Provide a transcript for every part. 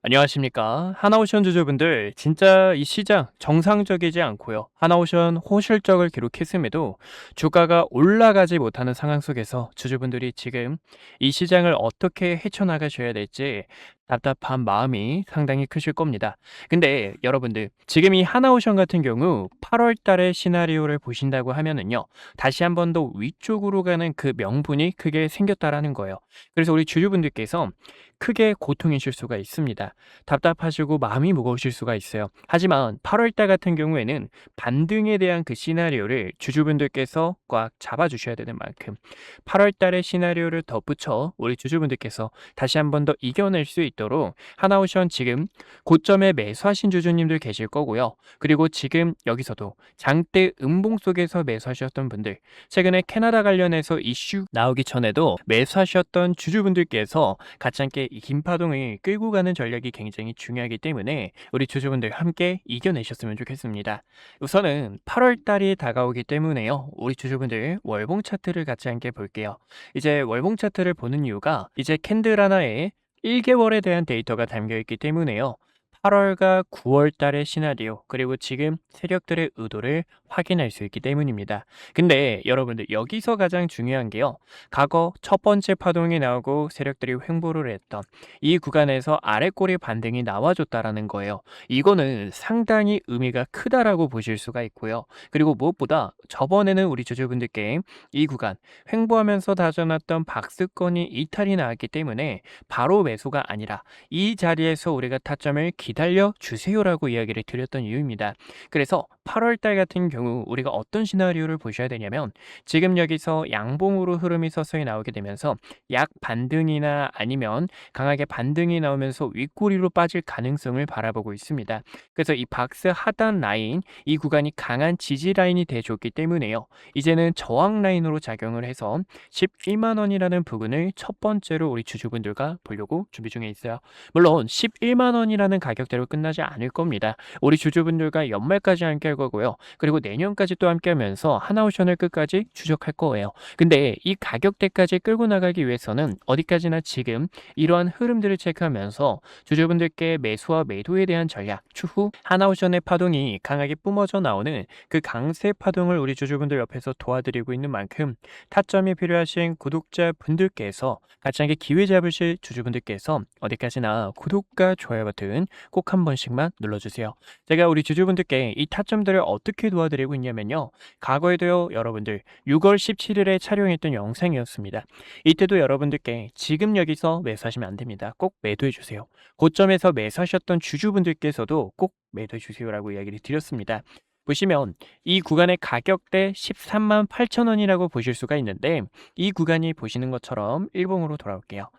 안녕하십니까. 하나오션 주주분들, 진짜 이 시장 정상적이지 않고요. 하나오션 호실적을 기록했음에도 주가가 올라가지 못하는 상황 속에서 주주분들이 지금 이 시장을 어떻게 헤쳐나가셔야 될지 답답한 마음이 상당히 크실 겁니다. 근데 여러분들, 지금 이 하나오션 같은 경우 8월 달의 시나리오를 보신다고 하면은요, 다시 한 번 더 위쪽으로 가는 그 명분이 크게 생겼다라는 거예요. 그래서 우리 주주분들께서 크게 고통이실 수가 있습니다. 답답하시고 마음이 무거우실 수가 있어요. 하지만 8월 달 같은 경우에는 반등에 대한 그 시나리오를 주주분들께서 꽉 잡아주셔야 되는 만큼 8월 달의 시나리오를 덧붙여 우리 주주분들께서 다시 한 번 더 이겨낼 수 있도록 하나오션 지금 고점에 매수하신 주주님들 계실 거고요. 그리고 지금 여기서도 장대 음봉 속에서 매수하셨던 분들, 최근에 캐나다 관련해서 이슈 나오기 전에도 매수하셨던 주주분들께서 같이 함께 이 긴파동을 끌고 가는 전략이 굉장히 중요하기 때문에 우리 주주분들 함께 이겨내셨으면 좋겠습니다. 우선은 8월 달이 다가오기 때문에요. 우리 주주분들 월봉 차트를 같이 함께 볼게요. 이제 월봉 차트를 보는 이유가 이제 캔들 하나에 1개월에 대한 데이터가 담겨 있기 때문에요. 8월과 9월 달의 시나리오, 그리고 지금 세력들의 의도를 확인할 수 있기 때문입니다. 근데 여러분들 여기서 가장 중요한 게요. 과거 첫 번째 파동이 나오고 세력들이 횡보를 했던 이 구간에서 아래꼬리 반등이 나와줬다라는 거예요. 이거는 상당히 의미가 크다라고 보실 수가 있고요. 그리고 무엇보다 저번에는 우리 주주분들께 이 구간 횡보하면서 다져놨던 박스권이 이탈이 나왔기 때문에 바로 매수가 아니라 이 자리에서 우리가 타점을 기다려 주세요라고 이야기를 드렸던 이유입니다. 그래서 8월 달 같은 경우 우리가 어떤 시나리오를 보셔야 되냐면 지금 여기서 양봉으로 흐름이 서서히 나오게 되면서 약 반등이나 아니면 강하게 반등이 나오면서 윗꼬리로 빠질 가능성을 바라보고 있습니다. 그래서 이 박스 하단 라인, 이 구간이 강한 지지 라인이 돼줬기 때문에요. 이제는 저항 라인으로 작용을 해서 11만 원이라는 부분을 첫 번째로 우리 주주분들과 보려고 준비 중에 있어요. 물론 11만 원이라는 가격대로 끝나지 않을 겁니다. 우리 주주분들과 연말까지 함께 할 거고요. 그리고 내년까지 또 함께 하면서 하나오션을 끝까지 추적할 거예요. 근데 이 가격대까지 끌고 나가기 위해서는 어디까지나 지금 이러한 흐름들을 체크하면서 주주분들께 매수와 매도에 대한 전략, 추후 하나오션의 파동이 강하게 뿜어져 나오는 그 강세 파동을 우리 주주분들 옆에서 도와드리고 있는 만큼 타점이 필요하신 구독자분들께서 같이 함께 기회 잡으실 주주분들께서 어디까지나 구독과 좋아요 버튼 꼭 한 번씩만 눌러주세요. 제가 우리 주주분들께 이 타점들을 어떻게 도와드리고 있냐면요. 과거에도요, 여러분들 6월 17일에 촬영했던 영상이었습니다. 이때도 여러분들께 지금 여기서 매수하시면 안 됩니다. 꼭 매도해 주세요. 고점에서 매수하셨던 주주분들께서도 꼭 매도해 주세요라고 이야기를 드렸습니다. 보시면 이 구간의 가격대 13만 8천 원이라고 보실 수가 있는데 이 구간이 보시는 것처럼 일봉으로 돌아올게요.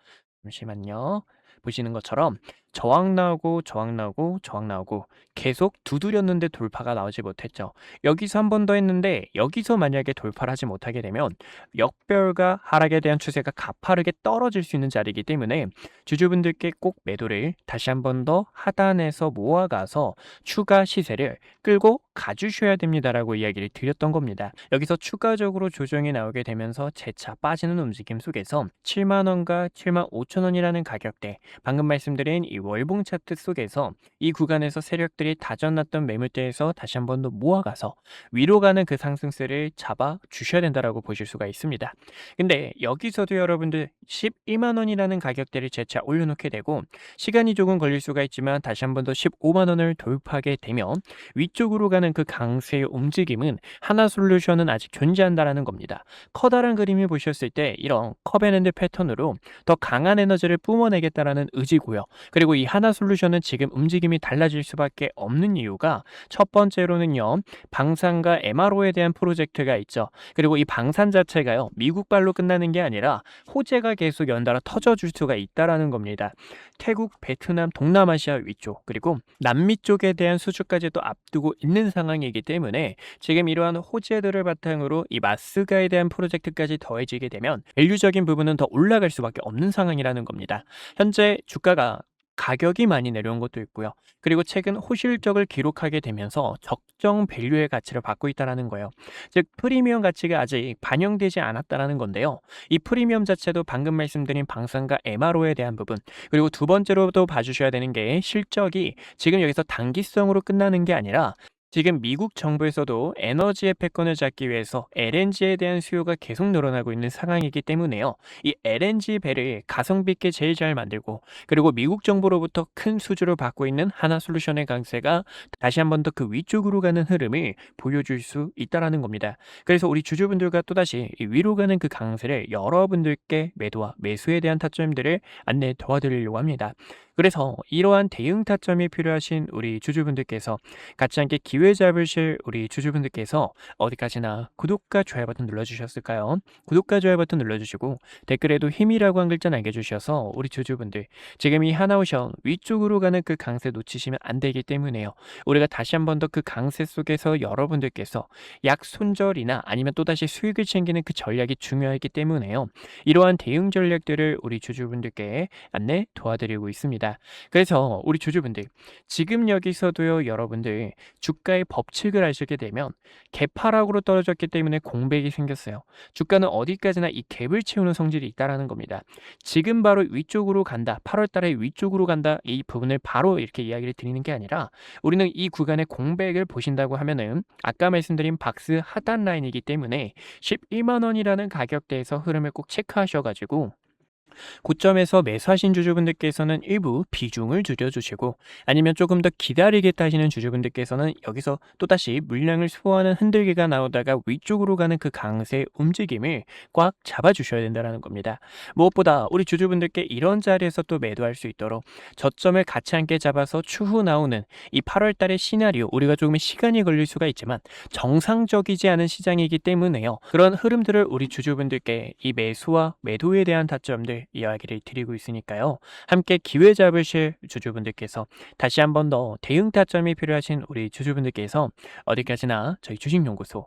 잠시만요. 보시는 것처럼 저항 나오고 저항 나오고 저항 나오고 계속 두드렸는데 돌파가 나오지 못했죠. 여기서 한 번 더 했는데 여기서 만약에 돌파를 하지 못하게 되면 역별과 하락에 대한 추세가 가파르게 떨어질 수 있는 자리이기 때문에 주주분들께 꼭 매도를 다시 한 번 더 하단에서 모아가서 추가 시세를 끌고 가주셔야 됩니다라고 이야기를 드렸던 겁니다. 여기서 추가적으로 조정이 나오게 되면서 재차 빠지는 움직임 속에서 7만 원과 7만 5천 원이라는 가격대, 방금 말씀드린 이 월봉 차트 속에서 이 구간에서 세력들이 다져놨던 매물대에서 다시 한 번 더 모아가서 위로 가는 그 상승세를 잡아 주셔야 된다라고 보실 수가 있습니다. 근데 여기서도 여러분들 12만 원이라는 가격대를 재차 올려놓게 되고 시간이 조금 걸릴 수가 있지만 다시 한 번 더 15만 원을 돌파하게 되면 위쪽으로 가는 그 강세의 움직임은 하나솔루션은 아직 존재한다라는 겁니다. 커다란 그림을 보셨을 때 이런 커벤앤드 패턴으로 더 강한 에너지를 뿜어내겠다라는 의지고요. 그리고 이 하나솔루션은 지금 움직임이 달라질 수밖에 없는 이유가 첫 번째로는요. 방산과 MRO에 대한 프로젝트가 있죠. 그리고 이 방산 자체가요. 미국발로 끝나는 게 아니라 호재가 계속 연달아 터져줄 수가 있다라는 겁니다. 태국, 베트남, 동남아시아 위쪽 그리고 남미 쪽에 대한 수주까지도 앞두고 있는 상황이기 때문에 지금 이러한 호재들을 바탕으로 이 마스가에 대한 프로젝트까지 더해지게 되면 밸류적인 부분은 더 올라갈 수밖에 없는 상황이라는 겁니다. 현재 주가가 가격이 많이 내려온 것도 있고요. 그리고 최근 호실적을 기록하게 되면서 적정 밸류의 가치를 받고 있다라는 거예요. 즉 프리미엄 가치가 아직 반영되지 않았다라는 건데요. 이 프리미엄 자체도 방금 말씀드린 방산과 MRO에 대한 부분, 그리고 두 번째로도 봐주셔야 되는 게 실적이 지금 여기서 단기성으로 끝나는 게 아니라 지금 미국 정부에서도 에너지의 패권을 잡기 위해서 LNG에 대한 수요가 계속 늘어나고 있는 상황이기 때문에요. 이 LNG 배를 가성비 있게 제일 잘 만들고, 그리고 미국 정부로부터 큰 수주를 받고 있는 하나솔루션의 강세가 다시 한 번 더 그 위쪽으로 가는 흐름을 보여줄 수 있다라는 겁니다. 그래서 우리 주주분들과 또다시 이 위로 가는 그 강세를 여러분들께 매도와 매수에 대한 타점들을 안내 도와드리려고 합니다. 그래서 이러한 대응 타점이 필요하신 우리 주주분들께서, 같이 함께 기회 잡으실 우리 주주분들께서 어디까지나 구독과 좋아요 버튼 눌러주셨을까요? 구독과 좋아요 버튼 눌러주시고 댓글에도 힘이라고 한 글자 남겨주셔서 우리 주주분들, 지금 이 하나오션 위쪽으로 가는 그 강세 놓치시면 안 되기 때문에요. 우리가 다시 한 번 더 그 강세 속에서 여러분들께서 약 손절이나 아니면 또다시 수익을 챙기는 그 전략이 중요하기 때문에요. 이러한 대응 전략들을 우리 주주분들께 안내 도와드리고 있습니다. 그래서 우리 주주분들, 지금 여기서도요, 여러분들 주가의 법칙을 아시게 되면 개파락으로 떨어졌기 때문에 공백이 생겼어요. 주가는 어디까지나 이 갭을 채우는 성질이 있다라는 겁니다. 지금 바로 위쪽으로 간다, 8월 달에 위쪽으로 간다, 이 부분을 바로 이렇게 이야기를 드리는 게 아니라, 우리는 이 구간의 공백을 보신다고 하면은 아까 말씀드린 박스 하단 라인이기 때문에 11만 원이라는 가격대에서 흐름을 꼭 체크하셔가지고 고점에서 매수하신 주주분들께서는 일부 비중을 줄여주시고, 아니면 조금 더 기다리겠다 하시는 주주분들께서는 여기서 또다시 물량을 소화하는 흔들기가 나오다가 위쪽으로 가는 그 강세 움직임을 꽉 잡아주셔야 된다는 겁니다. 무엇보다 우리 주주분들께 이런 자리에서 또 매도할 수 있도록 저점을 같이 함께 잡아서 추후 나오는 이 8월 달의 시나리오, 우리가 조금 시간이 걸릴 수가 있지만 정상적이지 않은 시장이기 때문에요. 그런 흐름들을 우리 주주분들께 이 매수와 매도에 대한 타점들 이야기를 드리고 있으니까요. 함께 기회 잡으실 주주분들께서, 다시 한 번 더 대응 타점이 필요하신 우리 주주분들께서 어디까지나 저희 주식연구소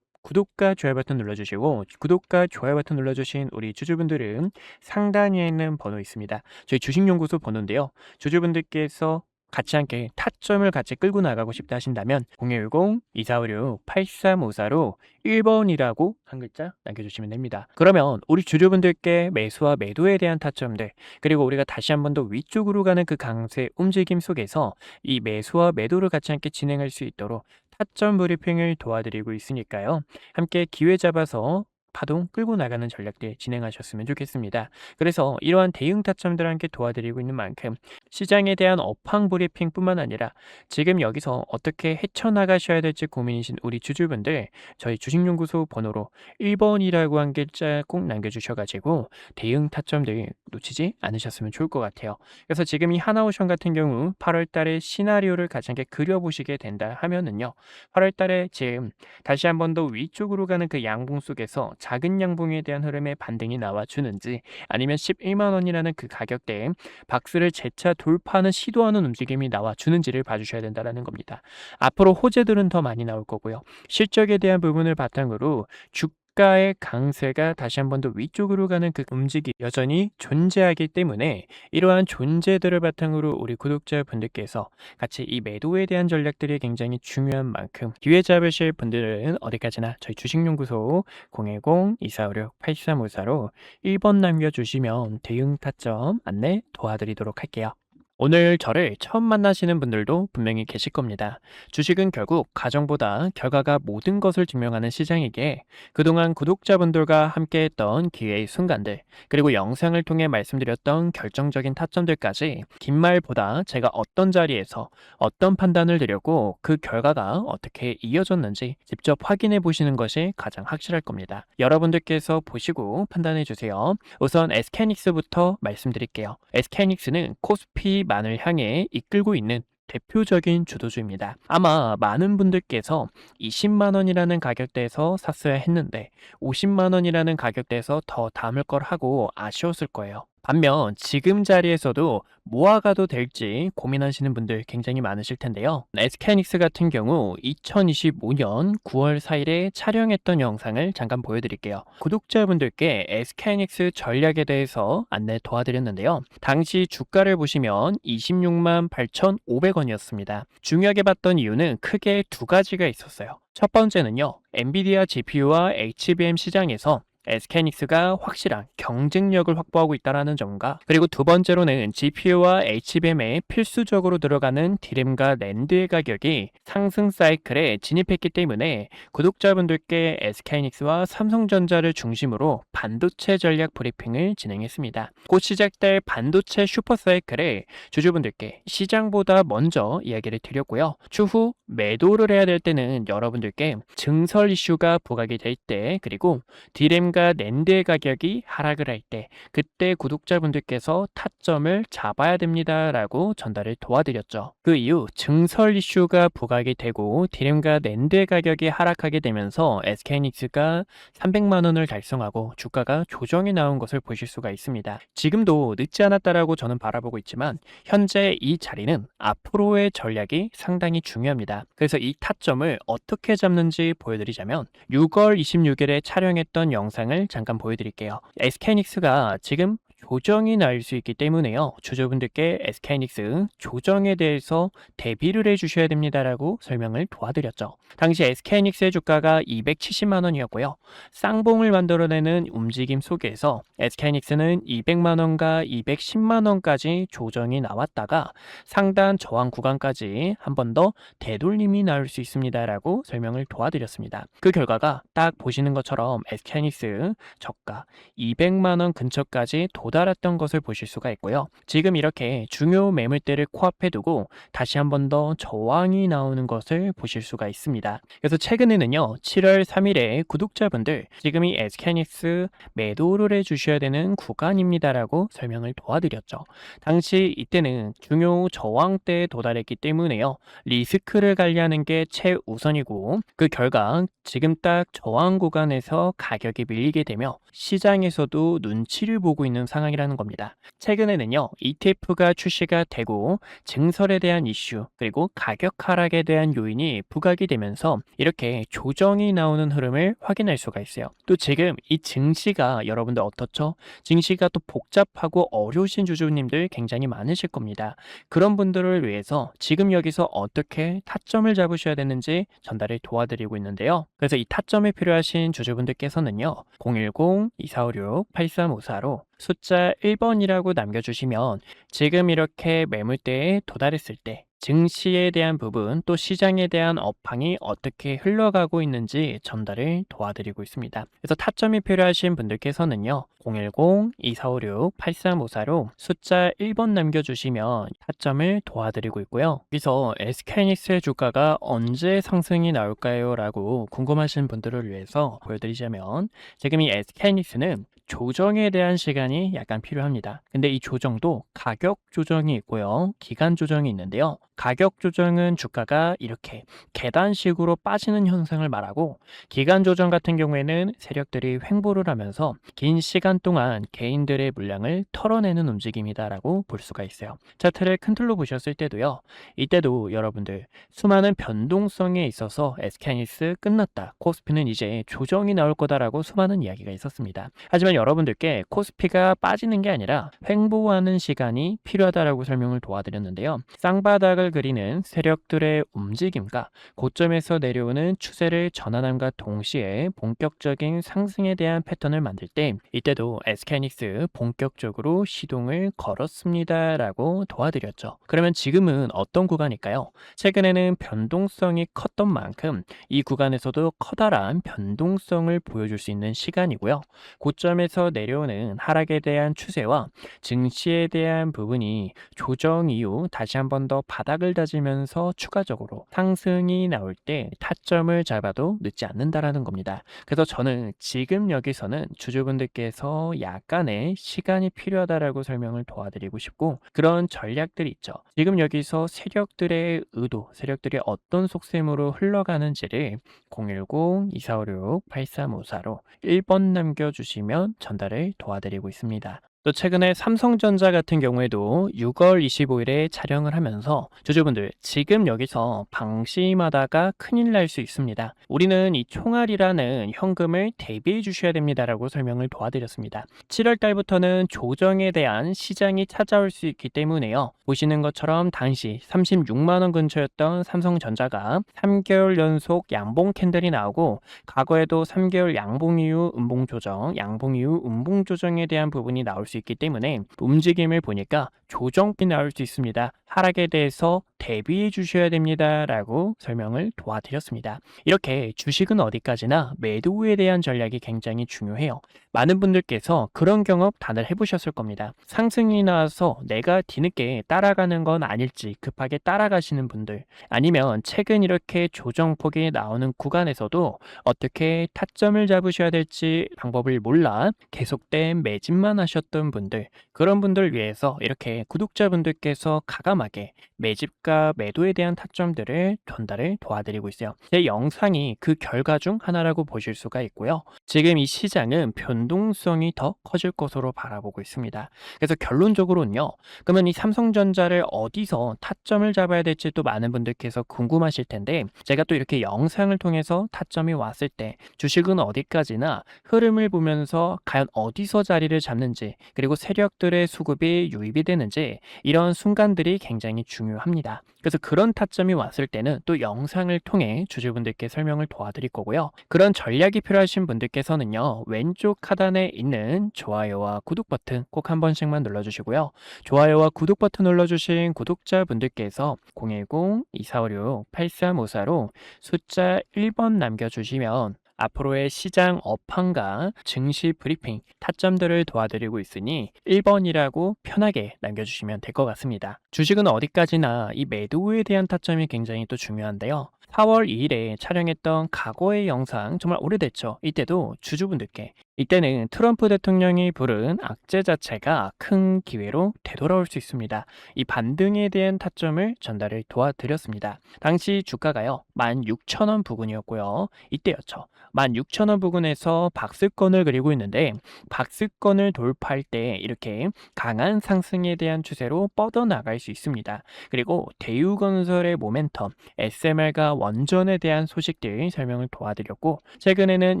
구독과 좋아요 버튼 눌러주시고, 구독과 좋아요 버튼 눌러주신 우리 주주분들은 상단에 있는 번호 있습니다. 저희 주식연구소 번호인데요. 주주분들께서 같이 함께 타점을 같이 끌고 나가고 싶다 하신다면 010-2456-8354로 1번이라고 한 글자 남겨주시면 됩니다. 그러면 우리 주주분들께 매수와 매도에 대한 타점들, 그리고 우리가 다시 한 번 더 위쪽으로 가는 그 강세 움직임 속에서 이 매수와 매도를 같이 함께 진행할 수 있도록 타점 브리핑을 도와드리고 있으니까요. 함께 기회 잡아서 파동 끌고 나가는 전략들 진행하셨으면 좋겠습니다. 그래서 이러한 대응 타점들을 함께 도와드리고 있는 만큼 시장에 대한 업황 브리핑뿐만 아니라 지금 여기서 어떻게 헤쳐나가셔야 될지 고민이신 우리 주주분들, 저희 주식연구소 번호로 1번이라고 한 글자 꼭 남겨주셔가지고 대응 타점들 놓치지 않으셨으면 좋을 것 같아요. 그래서 지금 이 하나오션 같은 경우 8월 달에 시나리오를 같이 함께 그려보시게 된다 하면은요, 8월 달에 지금 다시 한 번 더 위쪽으로 가는 그 양봉 속에서 작은 양봉에 대한 흐름의 반등이 나와주는지, 아니면 11만 원이라는 그 가격대에 박스를 재차 돌파하는 시도하는 움직임이 나와주는지를 봐주셔야 된다는 겁니다. 앞으로 호재들은 더 많이 나올 거고요. 실적에 대한 부분을 바탕으로 주가의 강세가 다시 한 번 더 위쪽으로 가는 그 움직임 여전히 존재하기 때문에, 이러한 존재들을 바탕으로 우리 구독자분들께서 같이 이 매도에 대한 전략들이 굉장히 중요한 만큼, 기회 잡으실 분들은 어디까지나 저희 주식연구소 010-2456-8354로 1번 남겨주시면 대응 타점 안내 도와드리도록 할게요. 오늘 저를 처음 만나시는 분들도 분명히 계실 겁니다. 주식은 결국 가정보다 결과가 모든 것을 증명하는 시장이기에, 그동안 구독자분들과 함께했던 기회의 순간들, 그리고 영상을 통해 말씀드렸던 결정적인 타점들까지 긴 말보다 제가 어떤 자리에서 어떤 판단을 드렸고 그 결과가 어떻게 이어졌는지 직접 확인해 보시는 것이 가장 확실할 겁니다. 여러분들께서 보시고 판단해 주세요. 우선 SK하이닉스부터 말씀드릴게요. SK하이닉스는 코스피 만을 향해 이끌고 있는 대표적인 주도주입니다. 아마 많은 분들께서 20만 원이라는 가격대에서 샀어야 했는데 50만 원이라는 가격대에서 더 담을 걸 하고 아쉬웠을 거예요. 반면 지금 자리에서도 모아가도 될지 고민하시는 분들 굉장히 많으실 텐데요. SK하이닉스 같은 경우 2025년 9월 4일에 촬영했던 영상을 잠깐 보여드릴게요. 구독자분들께 SK하이닉스 전략에 대해서 안내 도와드렸는데요. 당시 주가를 보시면 26만 8,500원이었습니다. 중요하게 봤던 이유는 크게 두 가지가 있었어요. 첫 번째는요, 엔비디아 GPU와 HBM 시장에서 SK하이닉스가 확실한 경쟁력을 확보하고 있다는 점과, 그리고 두 번째로는 GPU와 HBM에 필수적으로 들어가는 디램과 낸드의 가격이 상승 사이클에 진입했기 때문에 구독자분들께 SK하이닉스와 삼성전자를 중심으로 반도체 전략 브리핑을 진행했습니다. 곧 시작될 반도체 슈퍼 사이클에 주주분들께 시장보다 먼저 이야기를 드렸고요. 추후 매도를 해야 될 때는 여러분들께 증설 이슈가 부각이 될 때, 그리고 디램과 낸드의 가격이 하락을 할 때, 그때 구독자분들께서 타점을 잡아야 됩니다 라고 전달을 도와드렸죠. 그 이후 증설 이슈가 부각이 되고 디램과 낸드의 가격이 하락하게 되면서 SK하이닉스가 300만원을 달성하고 주가가 조정이 나온 것을 보실 수가 있습니다. 지금도 늦지 않았다라고 저는 바라보고 있지만 현재 이 자리는 앞으로의 전략이 상당히 중요합니다. 그래서 이 타점을 어떻게 잡는지 보여드리자면 6월 26일에 촬영했던 영상을 잠깐 보여드릴게요. SK하이닉스가 지금 조정이 날 수 있기 때문에요. 주주분들께 SK하이닉스 조정에 대해서 대비를 해주셔야 됩니다라고 설명을 도와드렸죠. 당시 SK하이닉스의 주가가 270만 원이었고요. 쌍봉을 만들어내는 움직임 속에서 SK하이닉스는 200만 원과 210만 원까지 조정이 나왔다가 상단 저항 구간까지 한 번 더 되돌림이 나올 수 있습니다라고 설명을 도와드렸습니다. 그 결과가 딱 보시는 것처럼 SK하이닉스 저가 200만 원 근처까지 도달했던 것을 보실 수가 있고요. 지금 이렇게 중요 매물대를 코앞에 두고 다시 한 번 더 저항이 나오는 것을 보실 수가 있습니다. 그래서 최근에는요, 7월 3일에 구독자분들 지금이 SK하이닉스 매도를 해주셔야 되는 구간입니다라고 설명을 도와드렸죠. 당시 이때는 중요 저항대에 도달했기 때문에요, 리스크를 관리하는 게 최우선이고, 그 결과 지금 딱 저항 구간에서 가격이 밀리게 되며 시장에서도 눈치를 보고 있는 상황이라는 겁니다. 최근에는요, ETF가 출시가 되고 증설에 대한 이슈, 그리고 가격 하락에 대한 요인이 부각이 되면서 이렇게 조정이 나오는 흐름을 확인할 수가 있어요. 또 지금 이 증시가 여러분들 어떻죠? 증시가 또 복잡하고 어려우신 주주님들 굉장히 많으실 겁니다. 그런 분들을 위해서 지금 여기서 어떻게 타점을 잡으셔야 되는지 전달을 도와드리고 있는데요. 그래서 이 타점이 필요하신 주주분들께서는요, 010-2456-8354로 숫자 1번이라고 남겨주시면 지금 이렇게 매물대에 도달했을 때 증시에 대한 부분, 또 시장에 대한 업황이 어떻게 흘러가고 있는지 전달을 도와드리고 있습니다. 그래서 타점이 필요하신 분들께서는요, 010-2456-8354로 숫자 1번 남겨주시면 타점을 도와드리고 있고요. 여기서 SK하이닉스의 주가가 언제 상승이 나올까요? 라고 궁금하신 분들을 위해서 보여드리자면, 지금 이 SK하이닉스는 조정에 대한 시간이 약간 필요합니다. 근데 이 조정도 가격 조정이 있고요, 기간 조정이 있는데요. 가격 조정은 주가가 이렇게 계단식으로 빠지는 현상을 말하고, 기간 조정 같은 경우에는 세력들이 횡보를 하면서 긴 시간 동안 개인들의 물량을 털어내는 움직임이다라고 볼 수가 있어요. 차트를 큰 틀로 보셨을 때도요, 이때도 여러분들 수많은 변동성에 있어서 SK하이닉스 끝났다, 코스피는 이제 조정이 나올 거다라고 수많은 이야기가 있었습니다. 하지만 여러분들께 코스피가 빠지는 게 아니라 횡보하는 시간이 필요하다라고 설명을 도와드렸는데요. 쌍바닥을 그리는 세력들의 움직임과 고점에서 내려오는 추세를 전환함과 동시에 본격적인 상승에 대한 패턴을 만들 때, 이때도 SK하이닉스 본격적으로 시동을 걸었습니다 라고 도와드렸죠. 그러면 지금은 어떤 구간일까요? 최근에는 변동성이 컸던 만큼 이 구간에서도 커다란 변동성을 보여줄 수 있는 시간이고요. 고점에서 내려오는 하락에 대한 추세와 증시에 대한 부분이 조정 이후 다시 한 번 더 바닥을 다지면서 추가적으로 상승이 나올 때 타점을 잡아도 늦지 않는다라는 겁니다. 그래서 저는 지금 여기서는 주주분들께서 약간의 시간이 필요하다라고 설명을 도와드리고 싶고, 그런 전략들이 있죠. 지금 여기서 세력들의 의도, 세력들이 어떤 속셈으로 흘러가는지를 010-2456-8354로 1번 남겨주시면 전달을 도와드리고 있습니다. 또 최근에 삼성전자 같은 경우에도 6월 25일에 촬영을 하면서 주주분들 지금 여기서 방심하다가 큰일 날 수 있습니다. 우리는 이 총알이라는 현금을 대비해 주셔야 됩니다라고 설명을 도와드렸습니다. 7월 달부터는 조정에 대한 시장이 찾아올 수 있기 때문에요. 보시는 것처럼 당시 36만 원 근처였던 삼성전자가 3개월 연속 양봉 캔들이 나오고 과거에도 3개월 양봉 이후 음봉 조정, 양봉 이후 음봉 조정에 대한 부분이 나올 수 있기 때문에 움직임을 보니까 조정이 나올 수 있습니다. 하락에 대해서 대비해 주셔야 됩니다. 라고 설명을 도와드렸습니다. 이렇게 주식은 어디까지나 매도에 대한 전략이 굉장히 중요해요. 많은 분들께서 그런 경험 다들 해보셨을 겁니다. 상승이 나와서 내가 뒤늦게 따라가는 건 아닐지 급하게 따라가시는 분들, 아니면 최근 이렇게 조정폭이 나오는 구간에서도 어떻게 타점을 잡으셔야 될지 방법을 몰라 계속된 매집만 하셨던 분들, 그런 분들 위해서 이렇게 구독자분들께서 가감하게 매집과 매도에 대한 타점들을 전달을 도와드리고 있어요. 제 영상이 그 결과 중 하나라고 보실 수가 있고요. 지금 이 시장은 변동성이 더 커질 것으로 바라보고 있습니다. 그래서 결론적으로는요. 그러면 이 삼성전자를 어디서 타점을 잡아야 될지 또 많은 분들께서 궁금하실 텐데, 제가 또 이렇게 영상을 통해서 타점이 왔을 때 주식은 어디까지나 흐름을 보면서 과연 어디서 자리를 잡는지, 그리고 세력들의 수급이 유입이 되는지, 이런 순간들이 굉장히 중요합니다. 그래서 그런 타점이 왔을 때는 또 영상을 통해 주주분들께 설명을 도와드릴 거고요. 그런 전략이 필요하신 분들께서는요, 왼쪽 하단에 있는 좋아요와 구독 버튼 꼭 한 번씩만 눌러주시고요. 좋아요와 구독 버튼 눌러주신 구독자분들께서 010-2456-8354로 숫자 1번 남겨주시면 앞으로의 시장 업황과 증시 브리핑, 타점들을 도와드리고 있으니 1번이라고 편하게 남겨주시면 될 것 같습니다. 주식은 어디까지나 이 매도에 대한 타점이 굉장히 또 중요한데요. 4월 2일에 촬영했던 과거의 영상 정말 오래됐죠. 이때도 주주분들께, 이때는 트럼프 대통령이 부른 악재 자체가 큰 기회로 되돌아올 수 있습니다. 이 반등에 대한 타점을 전달을 도와드렸습니다. 당시 주가가요 16,000원 부근이었고요. 이때였죠. 16,000원 부근에서 박스권을 그리고 있는데, 박스권을 돌파할 때 이렇게 강한 상승에 대한 추세로 뻗어나갈 수 있습니다. 그리고 대우건설의 모멘텀, SMR과 원전에 대한 소식들 설명을 도와드렸고, 최근에는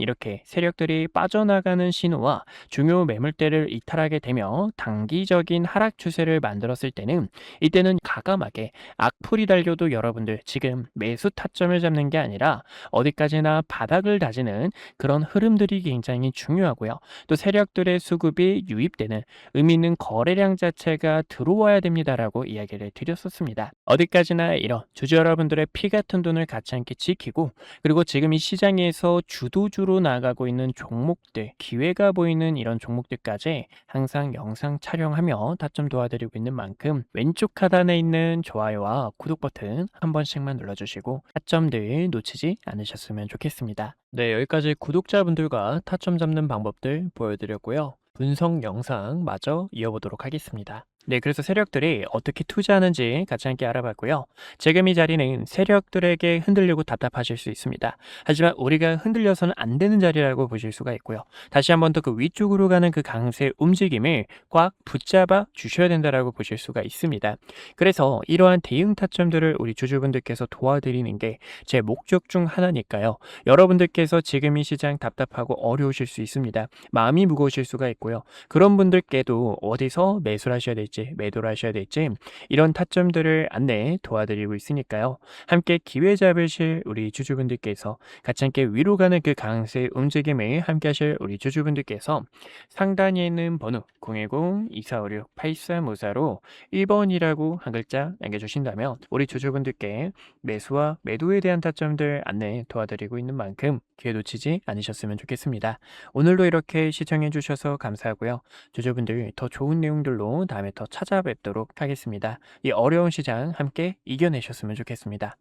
이렇게 세력들이 빠져나가는 신호와 중요 매물대를 이탈하게 되며 단기적인 하락 추세를 만들었을 때는, 이때는 과감하게 악플이 달려도 여러분들 지금 매수 타점을 잡는 게 아니라 어디까지나 바닥을 다지는 그런 흐름들이 굉장히 중요하고요. 또 세력들의 수급이 유입되는 의미 있는 거래량 자체가 들어와야 됩니다라고 이야기를 드렸었습니다. 어디까지나 이런 주주 여러분들의 피 같은 돈을 같이 함께 지키고, 그리고 지금 이 시장에서 주도주로 나가고 있는 종목들, 기회가 보이는 이런 종목들까지 항상 영상 촬영하며 타점 도와드리고 있는 만큼 왼쪽 하단에 있는 좋아요와 구독 버튼 한 번씩만 눌러주시고 타점들 놓치지 않으셨으면 좋겠습니다. 네, 여기까지 구독자분들과 타점 잡는 방법들 보여드렸고요. 분석 영상 마저 이어보도록 하겠습니다. 네, 그래서 세력들이 어떻게 투자하는지 같이 함께 알아봤고요. 지금 이 자리는 세력들에게 흔들리고 답답하실 수 있습니다. 하지만 우리가 흔들려서는 안 되는 자리라고 보실 수가 있고요. 다시 한번 더 그 위쪽으로 가는 그 강세 움직임을 꽉 붙잡아 주셔야 된다라고 보실 수가 있습니다. 그래서 이러한 대응 타점들을 우리 주주분들께서 도와드리는 게 제 목적 중 하나니까요. 여러분들께서 지금 이 시장 답답하고 어려우실 수 있습니다. 마음이 무거우실 수가 있고요. 그런 분들께도 어디서 매수를 하셔야 될지, 매도를 하셔야 될지, 이런 타점들을 안내 도와드리고 있으니까요. 함께 기회 잡으실 우리 주주분들께서, 같이 함께 위로 가는 그 강세 움직임을 함께 하실 우리 주주분들께서 상단에 있는 번호 010-2456-8354로 1번이라고 한 글자 남겨주신다면 우리 주주분들께 매수와 매도에 대한 타점들 안내 도와드리고 있는 만큼 기회 놓치지 않으셨으면 좋겠습니다. 오늘도 이렇게 시청해 주셔서 감사하고요. 주주분들 더 좋은 내용들로 다음에 더 찾아뵙도록 하겠습니다. 이 어려운 시장 함께 이겨내셨으면 좋겠습니다.